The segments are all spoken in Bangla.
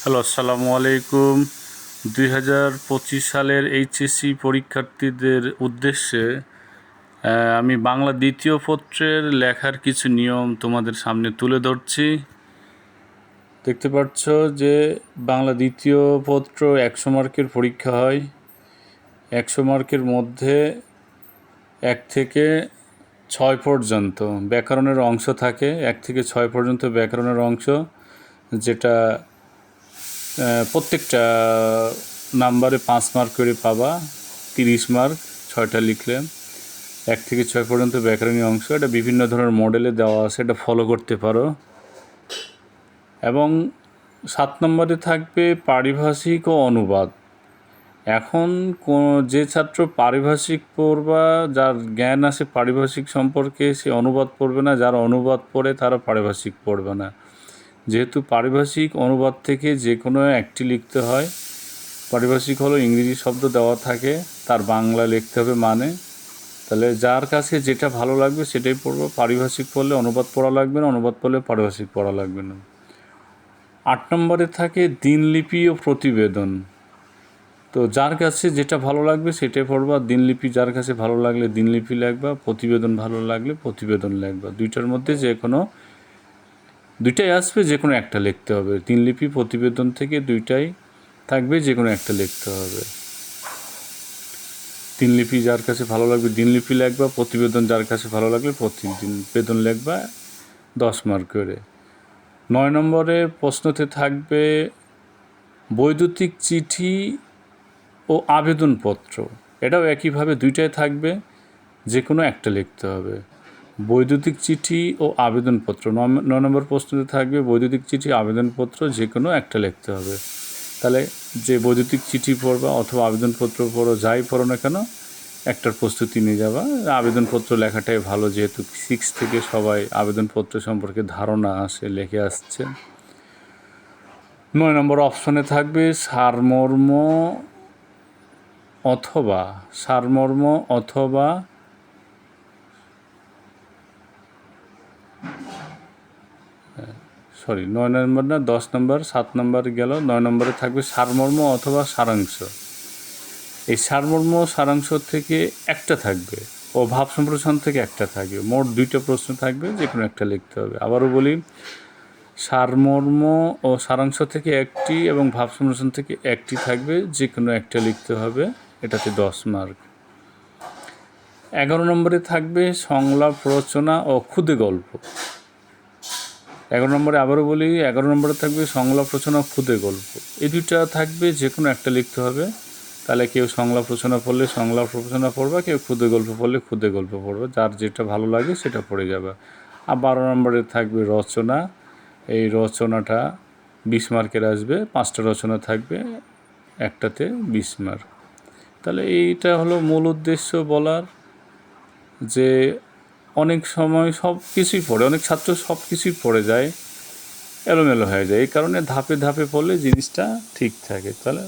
হ্যালো, আসসালামু আলাইকুম। 2025 সালের এইচএসসি পরীক্ষার্থীদের উদ্দেশ্যে আমি বাংলা দ্বিতীয় পত্রের লেখার কিছু নিয়ম তোমাদের সামনে তুলে ধরছি। দেখতে পাচ্ছ যে বাংলা দ্বিতীয় পত্র 100 মার্কের পরীক্ষা হয়। 100 মার্কের মধ্যে 1 থেকে 6 পর্যন্ত ব্যাকরণের অংশ থাকে। 1 থেকে 6 পর্যন্ত ব্যাকরণের অংশ, যেটা প্রত্যেকটা নাম্বারে 5 মার্ক করে পাবা। 30 মার্ক 6টা লিখলে। 1 থেকে 6 পর্যন্ত ব্যাকরণীয় অংশ, এটা বিভিন্ন ধরনের মডেলে দেওয়া আছে, এটা ফলো করতে পারো। এবং 7 নম্বরে থাকবে পারিভাষিক ও অনুবাদ। এখন যে ছাত্র পারিভাষিক পড়বা, যার জ্ঞান আছে পারিভাষিক সম্পর্কে, সে অনুবাদ পড়বে না। যারা অনুবাদ পড়ে তারা পারিভাষিক পড়বে না। যেহেতু পারিভাষিক অনুবাদ থেকে যে কোনো একটি লিখতে হয়। পারিভাষিক হলো ইংরেজি শব্দ দেওয়া থাকে, তার বাংলা লিখতে হবে মানে। তাহলে যার কাছে যেটা ভালো লাগবে সেটাই পড়বো। পারিভাষিক পড়লে অনুবাদ পড়া লাগবে না, অনুবাদ পড়লে পারিভাষিক পড়া লাগবে না। 8 নম্বরে থাকে দিনলিপি ও প্রতিবেদন। তো যার কাছে যেটা ভালো লাগবে সেটাই পড়বা। দিনলিপি যার কাছে ভালো লাগলে দিনলিপি লিখবা, প্রতিবেদন ভালো লাগলে প্রতিবেদন লিখবা। দুইটার মধ্যে যে কোনো দুইটাই আসবে, যে কোনো একটা লিখতে হবে। দিনলিপি প্রতিবেদন থেকে দুইটাই থাকবে, যে কোনো একটা লিখতে হবে। দিনলিপি যার কাছে ভালো লাগবে দিনলিপি লিখবা, প্রতিবেদন যার কাছে ভালো লাগলে প্রতিবেদন লিখবা, 10 মার্ক করে। 9 নম্বরে প্রশ্নতে থাকবে বৈদ্যুতিক চিঠি ও আবেদনপত্র। এটাও একইভাবে দুইটাই থাকবে, যে কোনো একটা লিখতে হবে। বৈদ্যুতিক চিঠি ও আবেদনপত্র। 9 নম্বর প্রশ্নতে থাকবে বৈদ্যুতিক চিঠি আবেদনপত্র, যে কোনো একটা লিখতে হবে। তাহলে যে বৈদ্যুতিক চিঠি পড়বা অথবা আবেদনপত্র পড়ো, যাই পড়ো না কেন, একটার প্রস্তুতি নিয়ে যাবা। আবেদনপত্র লেখাটাই ভালো, যেহেতু 6 থেকে সবাই আবেদনপত্র সম্পর্কে ধারণা আসে, লিখে আসছে। 9 নম্বর অপশনে থাকবে সারমর্ম অথবা 9 নম্বর না, 10 নম্বর, 7 নম্বর গেল। 9 নম্বরে থাকবে সারমর্ম অথবা সারাংশ। এই সারমর্ম সারাংশ থেকে একটা থাকবে ও ভাব সম্প্রসারণ থেকে একটা থাকবে। মোট 2টা প্রশ্ন থাকবে, যে কোনো একটা লিখতে হবে। আবারও বলি, সারমর্ম ও সারাংশ থেকে একটি এবং ভাব সম্প্রসারণ থেকে একটি থাকবে, যে কোনো একটা লিখতে হবে। এটাতে 10 মার্ক। 11 নম্বরে থাকবে সংলাপ রচনা ও ক্ষুদে গল্প। 11 নম্বরে আবারও বলি, 11 নম্বরে থাকবে সংলাপ রচনা ও ক্ষুদে গল্প। এই দুইটা থাকবে, যে কোনো একটা লিখতে হবে। তাহলে কেউ সংলাপ রচনা পড়লে সংলাপ রচনা পড়বা, কেউ ক্ষুদে গল্প পড়লে ক্ষুদে গল্প পড়বা। যার যেটা ভালো লাগে সেটা পড়ে যাবে। আর 12 নম্বরে থাকবে রচনা। এই রচনাটা 20 মার্কের আসবে। 5টা রচনা থাকবে, একটাতে 20 মার্ক। তাহলে এইটা হলো মূল উদ্দেশ্য বলার, যে অনেক সময় সব কিছুই পড়ে, অনেক ছাত্র সব কিছুই পড়ে যায়, এলোমেলো হয়ে যায়। এই কারণে ধাপে ধাপে পড়লে জিনিসটা ঠিক থাকে। তাহলে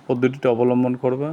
পদ্ধতিটা অবলম্বন করবা।